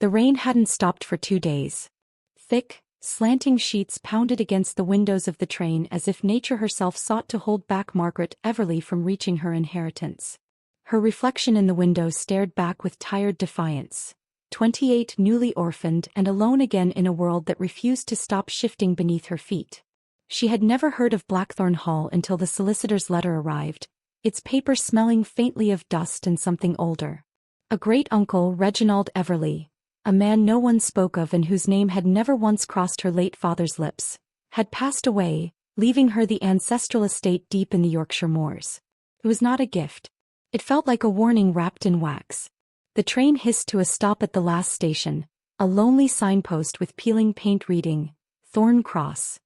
The rain hadn't stopped for 2 days. Thick, slanting sheets pounded against the windows of the train as if nature herself sought to hold back Margaret Everley from reaching her inheritance. Her reflection in the window stared back with tired defiance. 28, newly orphaned and alone again in a world that refused to stop shifting beneath her feet. She had never heard of Blackthorn Hall until the solicitor's letter arrived, its paper smelling faintly of dust and something older. A great-uncle, Reginald Everley, a man no one spoke of and whose name had never once crossed her late father's lips, had passed away, leaving her the ancestral estate deep in the Yorkshire moors. It was not a gift. It felt like a warning wrapped in wax. The train hissed to a stop at the last station, a lonely signpost with peeling paint reading, Thorn Cross.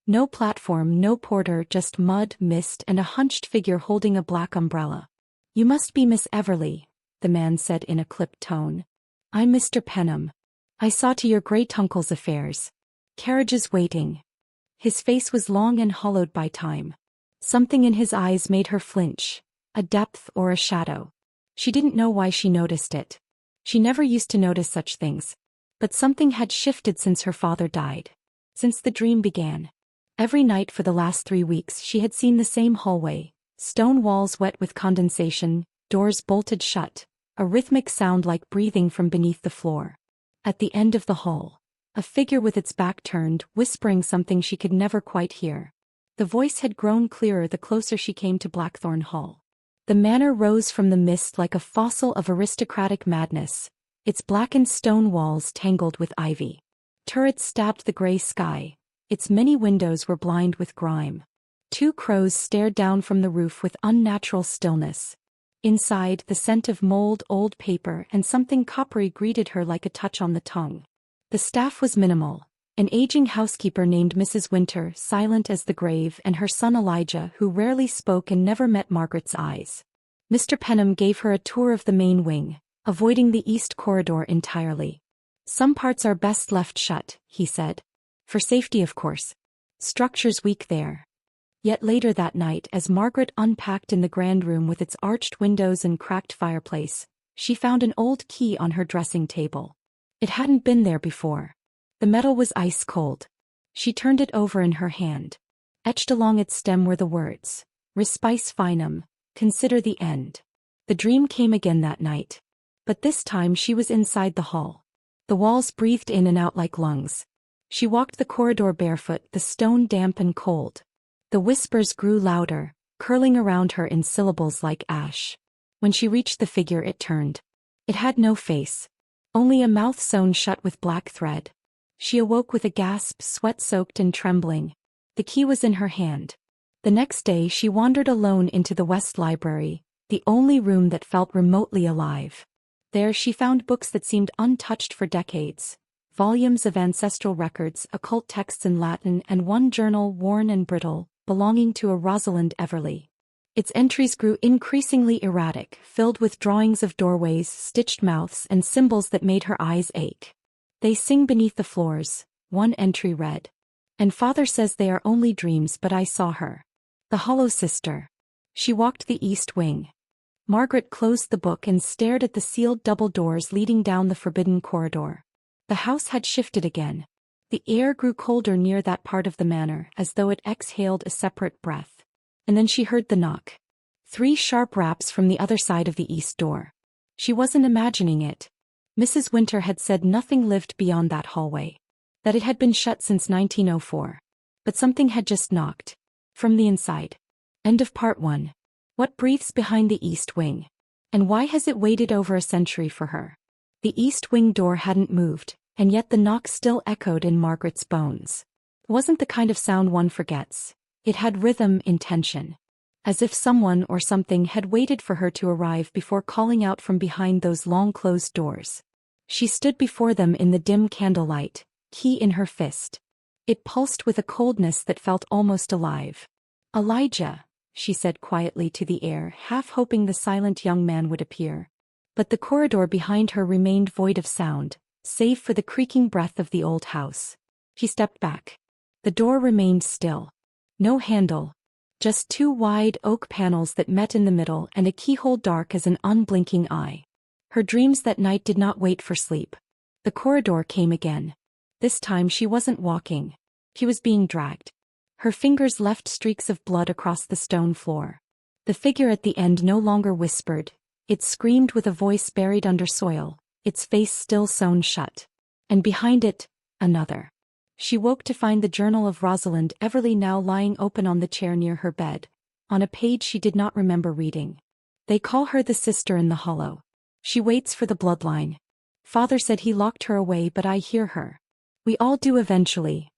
No platform, no porter, just mud, mist, and a hunched figure holding a black umbrella. "You must be Miss Everley," the man said in a clipped tone. "I'm Mr. Penham. I saw to your great-uncle's affairs. Carriages waiting." His face was long and hollowed by time. Something in his eyes made her flinch, a depth or a shadow. She didn't know why she noticed it. She never used to notice such things. But something had shifted since her father died. Since the dream began. Every night for the last 3 weeks she had seen the same hallway, stone walls wet with condensation, doors bolted shut, a rhythmic sound like breathing from beneath the floor. At the end of the hall, a figure with its back turned, whispering something she could never quite hear. The voice had grown clearer the closer she came to Blackthorn Hall. The manor rose from the mist like a fossil of aristocratic madness, its blackened stone walls tangled with ivy. Turrets stabbed the gray sky, its many windows were blind with grime. 2 crows stared down from the roof with unnatural stillness. Inside, the scent of mold, old paper, and something coppery greeted her like a touch on the tongue. The staff was minimal. An aging housekeeper named Mrs. Winter, silent as the grave, and her son Elijah, who rarely spoke and never met Margaret's eyes. Mr. Penham gave her a tour of the main wing, avoiding the east corridor entirely. "Some parts are best left shut," he said. "For safety, of course. Structure's weak there." Yet later that night, as Margaret unpacked in the grand room with its arched windows and cracked fireplace, she found an old key on her dressing table. It hadn't been there before. The metal was ice cold. She turned it over in her hand. Etched along its stem were the words, "Respice finum, consider the end." The dream came again that night. But this time she was inside the hall. The walls breathed in and out like lungs. She walked the corridor barefoot, the stone damp and cold. The whispers grew louder, curling around her in syllables like ash. When she reached the figure, it turned. It had no face. Only a mouth sewn shut with black thread. She awoke with a gasp, sweat-soaked and trembling. The key was in her hand. The next day she wandered alone into the West Library, the only room that felt remotely alive. There she found books that seemed untouched for decades. Volumes of ancestral records, occult texts in Latin, and one journal, worn and brittle, belonging to a Rosalind Everley. Its entries grew increasingly erratic, filled with drawings of doorways, stitched mouths, and symbols that made her eyes ache. "They sing beneath the floors," one entry read. "And father says they are only dreams, but I saw her. The Hollow Sister." She walked the east wing. Margaret closed the book and stared at the sealed double doors leading down the forbidden corridor. The house had shifted again. The air grew colder near that part of the manor, as though it exhaled a separate breath. And then she heard the knock. 3 sharp raps from the other side of the east door. She wasn't imagining it. Mrs. Winter had said nothing lived beyond that hallway. That it had been shut since 1904. But something had just knocked. From the inside. End of part 1. What breathes behind the east wing? And why has it waited over a century for her? The east wing door hadn't moved, and yet the knock still echoed in Margaret's bones. It wasn't the kind of sound one forgets. It had rhythm, intention. As if someone or something had waited for her to arrive before calling out from behind those long-closed doors. She stood before them in the dim candlelight, key in her fist. It pulsed with a coldness that felt almost alive. "Elijah," she said quietly to the air, half hoping the silent young man would appear. But the corridor behind her remained void of sound, save for the creaking breath of the old house. She stepped back. The door remained still. No handle. Just 2 wide oak panels that met in the middle and a keyhole dark as an unblinking eye. Her dreams that night did not wait for sleep. The corridor came again. This time she wasn't walking. She was being dragged. Her fingers left streaks of blood across the stone floor. The figure at the end no longer whispered. It screamed with a voice buried under soil, its face still sewn shut. And behind it, another. She woke to find the journal of Rosalind Everley now lying open on the chair near her bed, on a page she did not remember reading. They call her the sister in the hollow. She waits for the bloodline. Father said he locked her away, but I hear her. We all do eventually.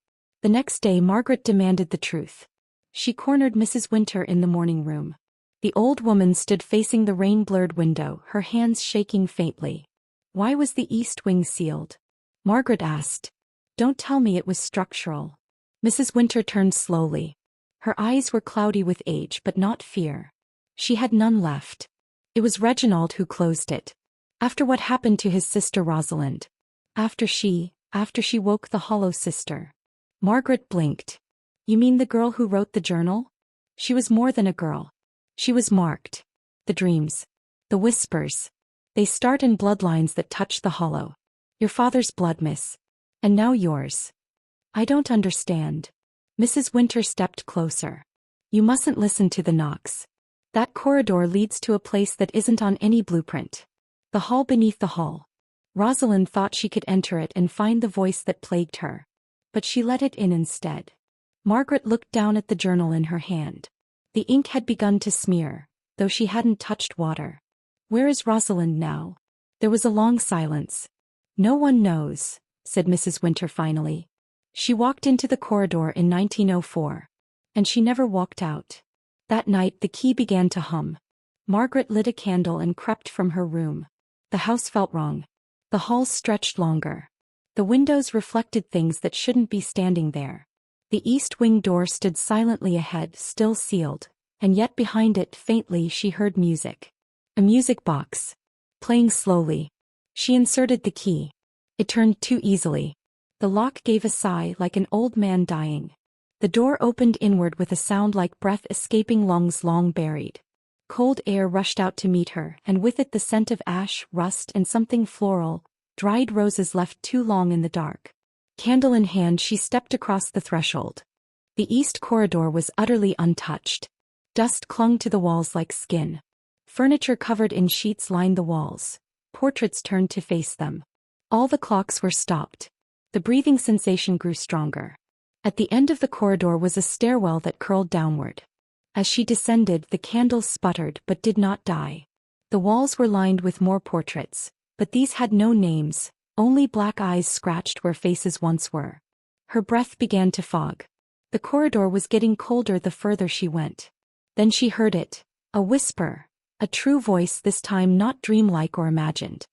The next day Margaret demanded the truth. She cornered Mrs. Winter in the morning room. The old woman stood facing the rain-blurred window, her hands shaking faintly. Why was the east wing sealed? Margaret asked. Don't tell me it was structural. Mrs. Winter turned slowly. Her eyes were cloudy with age but not fear. She had none left. It was Reginald who closed it. After what happened to his sister Rosalind. After she woke the hollow sister. Margaret blinked. You mean the girl who wrote the journal? She was more than a girl. She was marked. The dreams. The whispers. They start in bloodlines that touch the hollow. Your father's blood, miss. And now yours. I don't understand. Mrs. Winter stepped closer. You mustn't listen to the knocks. That corridor leads to a place that isn't on any blueprint. The hall beneath the hall. Rosalind thought she could enter it and find the voice that plagued her. But she let it in instead. Margaret looked down at the journal in her hand. The ink had begun to smear, though she hadn't touched water. Where is Rosalind now? There was a long silence. No one knows, said Mrs. Winter finally. She walked into the corridor in 1904. And she never walked out. That night the key began to hum. Margaret lit a candle and crept from her room. The house felt wrong. The halls stretched longer. The windows reflected things that shouldn't be standing there. The east wing door stood silently ahead, still sealed, and yet behind it faintly she heard music. A music box. Playing slowly. She inserted the key. It turned too easily. The lock gave a sigh like an old man dying. The door opened inward with a sound like breath escaping lungs long buried. Cold air rushed out to meet her, and with it the scent of ash, rust, and something floral, dried roses left too long in the dark. Candle in hand she stepped across the threshold. The east corridor was utterly untouched. Dust clung to the walls like skin. Furniture covered in sheets lined the walls. Portraits turned to face them. All the clocks were stopped. The breathing sensation grew stronger. At the end of the corridor was a stairwell that curled downward. As she descended, the candles sputtered but did not die. The walls were lined with more portraits, but these had no names, only black eyes scratched where faces once were. Her breath began to fog. The corridor was getting colder the further she went. Then she heard it, a whisper, a true voice this time not dreamlike or imagined.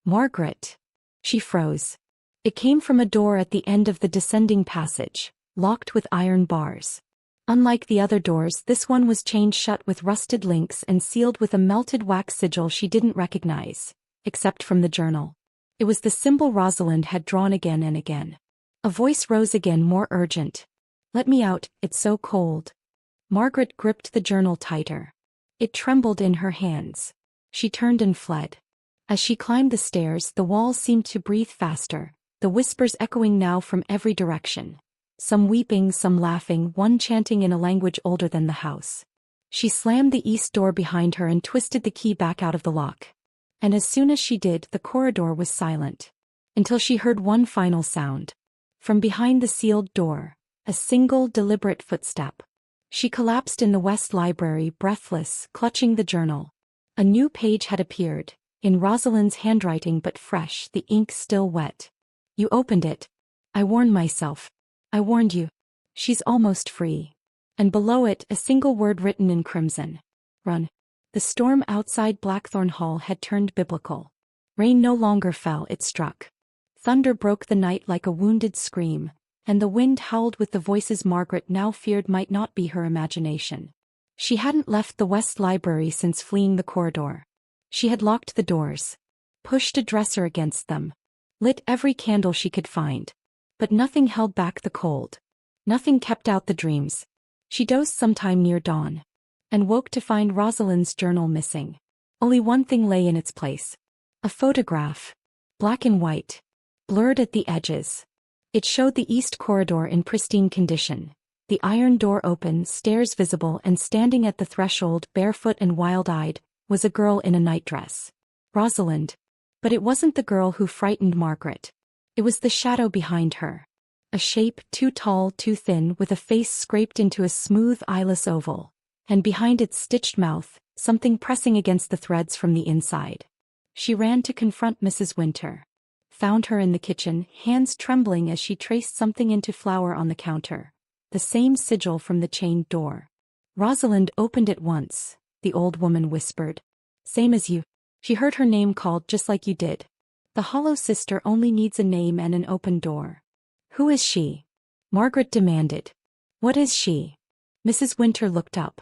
Margaret. She froze. It came from a door at the end of the descending passage, locked with iron bars. Unlike the other doors, this one was chained shut with rusted links and sealed with a melted wax sigil she didn't recognize, except from the journal. It was the symbol Rosalind had drawn again and again. A voice rose again, more urgent. Let me out, it's so cold. Margaret gripped the journal tighter. It trembled in her hands. She turned and fled. As she climbed the stairs, the walls seemed to breathe faster, the whispers echoing now from every direction. Some weeping, some laughing, one chanting in a language older than the house. She slammed the east door behind her and twisted the key back out of the lock. And as soon as she did, the corridor was silent. Until she heard one final sound. From behind the sealed door, a single, deliberate footstep. She collapsed in the West Library, breathless, clutching the journal. A new page had appeared, in Rosalind's handwriting but fresh, the ink still wet. You opened it. I warned myself. I warned you. She's almost free. And below it, a single word written in crimson. Run. The storm outside Blackthorn Hall had turned biblical. Rain no longer fell, it struck. Thunder broke the night like a wounded scream, and the wind howled with the voices Margaret now feared might not be her imagination. She hadn't left the West Library since fleeing the corridor. She had locked the doors, pushed a dresser against them, lit every candle she could find. But nothing held back the cold. Nothing kept out the dreams. She dozed sometime near dawn. And woke to find Rosalind's journal missing. Only one thing lay in its place. A photograph. Black and white. blurred at the edges. It showed the east corridor in pristine condition. The iron door open, stairs visible, and standing at the threshold, barefoot and wild-eyed, was a girl in a nightdress. Rosalind. But it wasn't the girl who frightened Margaret. It was the shadow behind her. A shape too tall, too thin, with a face scraped into a smooth, eyeless oval. And behind its stitched mouth, something pressing against the threads from the inside. She ran to confront Mrs. Winter. Found her in the kitchen, hands trembling as she traced something into flour on the counter. The same sigil from the chained door. Rosalind opened it once, the old woman whispered. Same as you. She heard her name called just like you did. The Hollow Sister only needs a name and an open door. Who is she? Margaret demanded. What is she? Mrs. Winter looked up.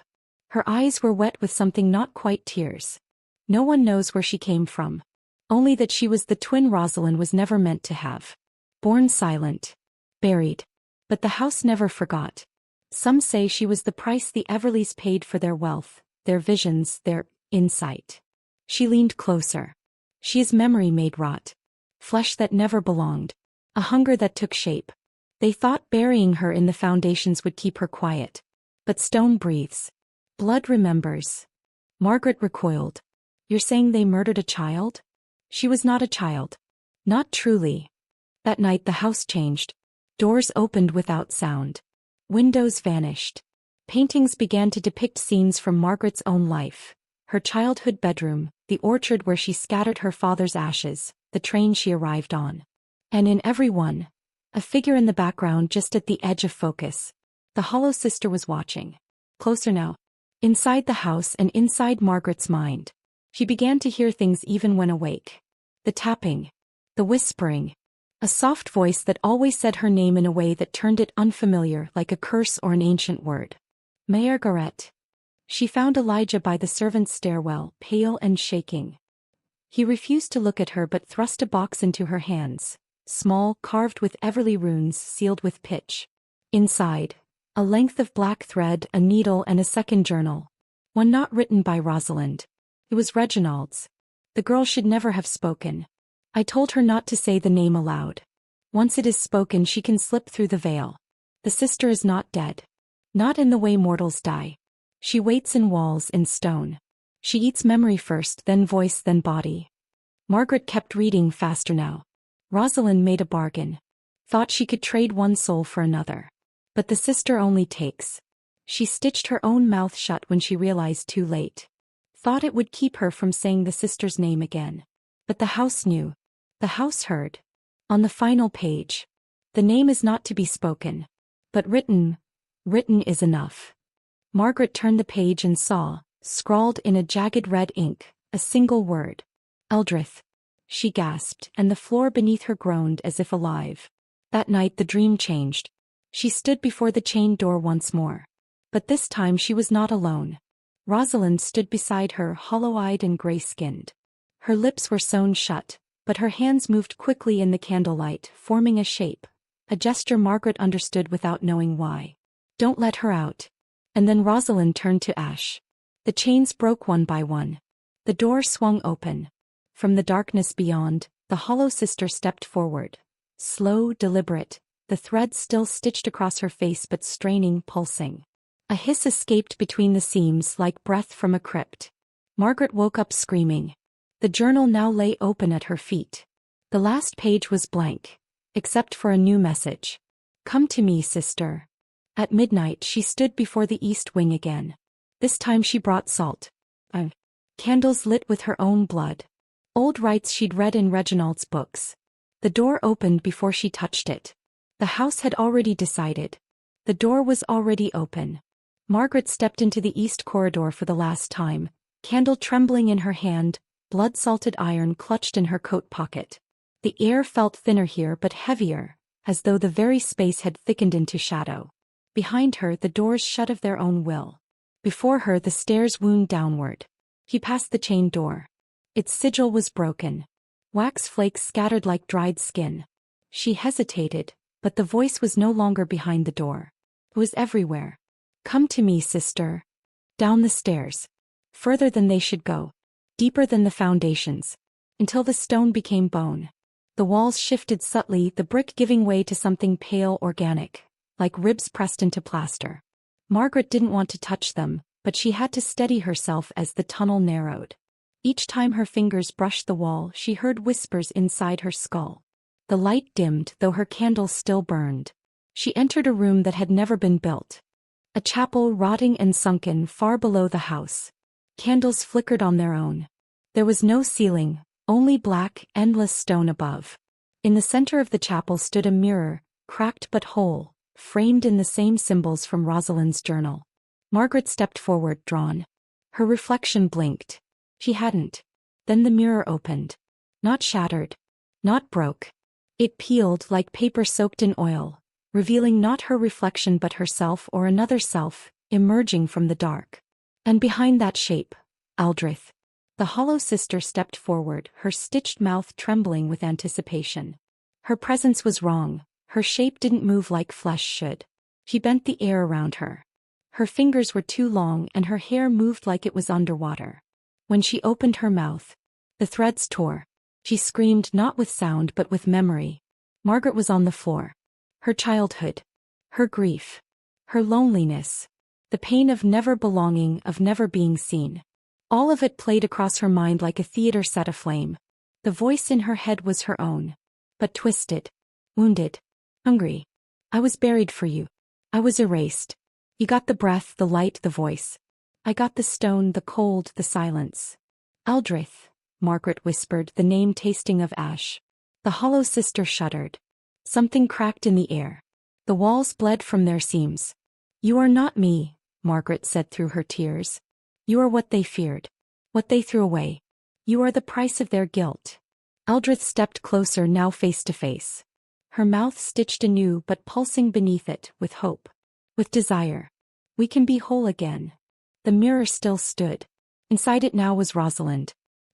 Her eyes were wet with something not quite tears. No one knows where she came from. Only that she was the twin Rosalind was never meant to have. Born silent. Buried. But the house never forgot. Some say she was the price the Everleys paid for their wealth, their visions, their insight. She leaned closer. She is memory made rot. Flesh that never belonged. A hunger that took shape. They thought burying her in the foundations would keep her quiet. But stone breathes. Blood remembers. Margaret recoiled. You're saying they murdered a child? She was not a child. Not truly. That night the house changed. Doors opened without sound. Windows vanished. Paintings began to depict scenes from Margaret's own life. Her childhood bedroom, the orchard where she scattered her father's ashes, the train she arrived on. And in every one, a figure in the background just at the edge of focus. The Hollow Sister was watching. Closer now. Inside the house and inside Margaret's mind. She began to hear things even when awake. The tapping. The whispering. A soft voice that always said her name in a way that turned it unfamiliar, like a curse or an ancient word. Margaret. She found Elijah by the servants' stairwell, pale and shaking. He refused to look at her but thrust a box into her hands. Small, carved with Everley runes, sealed with pitch. Inside, a length of black thread, a needle and a second journal. One not written by Rosalind. It was Reginald's. The girl should never have spoken. I told her not to say the name aloud. Once it is spoken she can slip through the veil. The sister is not dead. Not in the way mortals die. She waits in walls, in stone. She eats memory first, then voice, then body. Margaret kept reading faster now. Rosalind made a bargain. Thought she could trade one soul for another. But the sister only takes. She stitched her own mouth shut when she realized too late. Thought it would keep her from saying the sister's name again. But the house knew. The house heard. On the final page. The name is not to be spoken. But written is enough. Margaret turned the page and saw, scrawled in a jagged red ink, a single word. Eldrith. She gasped, and the floor beneath her groaned as if alive. That night the dream changed. She stood before the chained door once more. But this time she was not alone. Rosalind stood beside her, hollow-eyed and gray-skinned. Her lips were sewn shut, but her hands moved quickly in the candlelight, forming a shape, a gesture Margaret understood without knowing why. Don't let her out. And then Rosalind turned to ash. The chains broke one by one. The door swung open. From the darkness beyond, the Hollow Sister stepped forward. Slow, deliberate, the thread still stitched across her face but straining, pulsing. A hiss escaped between the seams like breath from a crypt. Margaret woke up screaming. The journal now lay open at her feet. The last page was blank, except for a new message. Come to me, sister. At midnight she stood before the east wing again. This time she brought salt. Candles lit with her own blood. Old rites she'd read in Reginald's books. The door opened before she touched it. The house had already decided. The door was already open. Margaret stepped into the east corridor for the last time, candle trembling in her hand, blood-salted iron clutched in her coat pocket. The air felt thinner here but heavier, as though the very space had thickened into shadow. Behind her the doors shut of their own will. Before her the stairs wound downward. She passed the chained door. Its sigil was broken. Wax flakes scattered like dried skin. She hesitated, but the voice was no longer behind the door. It was everywhere. Come to me, sister. Down the stairs. Further than they should go. Deeper than the foundations. Until the stone became bone. The walls shifted subtly, the brick giving way to something pale, organic, like ribs pressed into plaster. Margaret didn't want to touch them, but she had to steady herself as the tunnel narrowed. Each time her fingers brushed the wall, she heard whispers inside her skull. The light dimmed, though her candle still burned. She entered a room that had never been built. A chapel rotting and sunken far below the house. Candles flickered on their own. There was no ceiling, only black, endless stone above. In the center of the chapel stood a mirror, cracked but whole, framed in the same symbols from Rosalind's journal. Margaret stepped forward, drawn. Her reflection blinked. She hadn't. Then the mirror opened. Not shattered. Not broke. It peeled like paper soaked in oil, revealing not her reflection but herself or another self, emerging from the dark. And behind that shape, Aldrith. The hollow sister stepped forward, her stitched mouth trembling with anticipation. Her presence was wrong, her shape didn't move like flesh should. She bent the air around her. Her fingers were too long and her hair moved like it was underwater. When she opened her mouth, the threads tore. She screamed not with sound but with memory. Margaret was on the floor. Her childhood. Her grief. Her loneliness. The pain of never belonging, of never being seen. All of it played across her mind like a theater set aflame. The voice in her head was her own. But twisted. Wounded. Hungry. I was buried for you. I was erased. You got the breath, the light, the voice. I got the stone, the cold, the silence. Aldrith, Margaret whispered, the name tasting of ash. The hollow sister shuddered. Something cracked in the air. The walls bled from their seams. You are not me, Margaret said through her tears. You are what they feared. What they threw away. You are the price of their guilt. Aldrith stepped closer, now face to face. Her mouth stitched anew but pulsing beneath it, with hope. With desire. We can be whole again. The mirror still stood. Inside it now was Rosalind.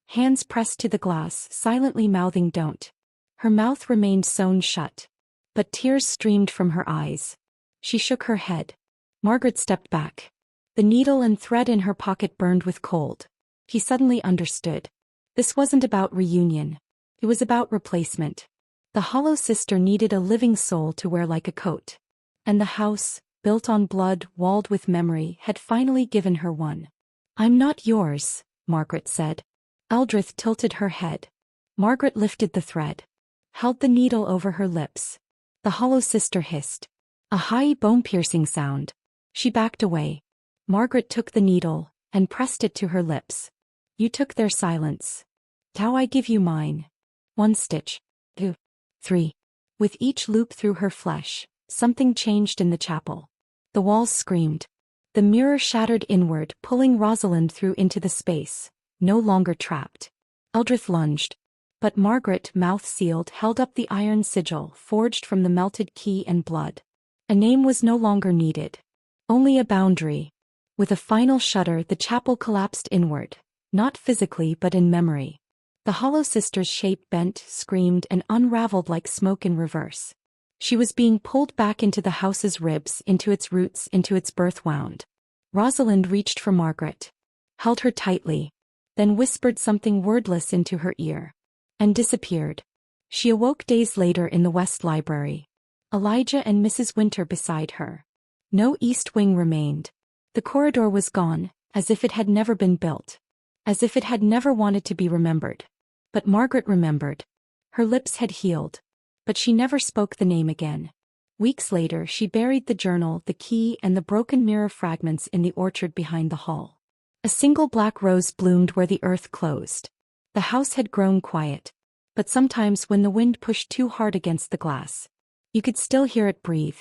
Hands pressed to the glass, silently mouthing don't. Her mouth remained sewn shut. But tears streamed from her eyes. She shook her head. Margaret stepped back. The needle and thread in her pocket burned with cold. He suddenly understood. This wasn't about reunion. It was about replacement. The hollow sister needed a living soul to wear like a coat. And the house, built on blood, walled with memory, had finally given her one. I'm not yours, Margaret said. Aldrith tilted her head. Margaret lifted the thread. Held the needle over her lips. The hollow sister hissed. A high, bone-piercing sound. She backed away. Margaret took the needle, and pressed it to her lips. You took their silence. Now I give you mine. 1 stitch. 2. 3. With each loop through her flesh, something changed in the chapel. The walls screamed. The mirror shattered inward, pulling Rosalind through into the space, no longer trapped. Aldrith lunged. But Margaret, mouth sealed, held up the iron sigil, forged from the melted key and blood. A name was no longer needed. Only a boundary. With a final shudder, the chapel collapsed inward, not physically but in memory. The hollow sister's shape bent, screamed, and unraveled like smoke in reverse. She was being pulled back into the house's ribs, into its roots, into its birth wound. Rosalind reached for Margaret, held her tightly, then whispered something wordless into her ear, and disappeared. She awoke days later in the West Library. Elijah and Mrs. Winter beside her. No east wing remained. The corridor was gone, as if it had never been built. As if it had never wanted to be remembered. But Margaret remembered. Her lips had healed. But she never spoke the name again. Weeks later she buried the journal, the key, and the broken mirror fragments in the orchard behind the hall. A single black rose bloomed where the earth closed. The house had grown quiet. But sometimes when the wind pushed too hard against the glass, you could still hear it breathe,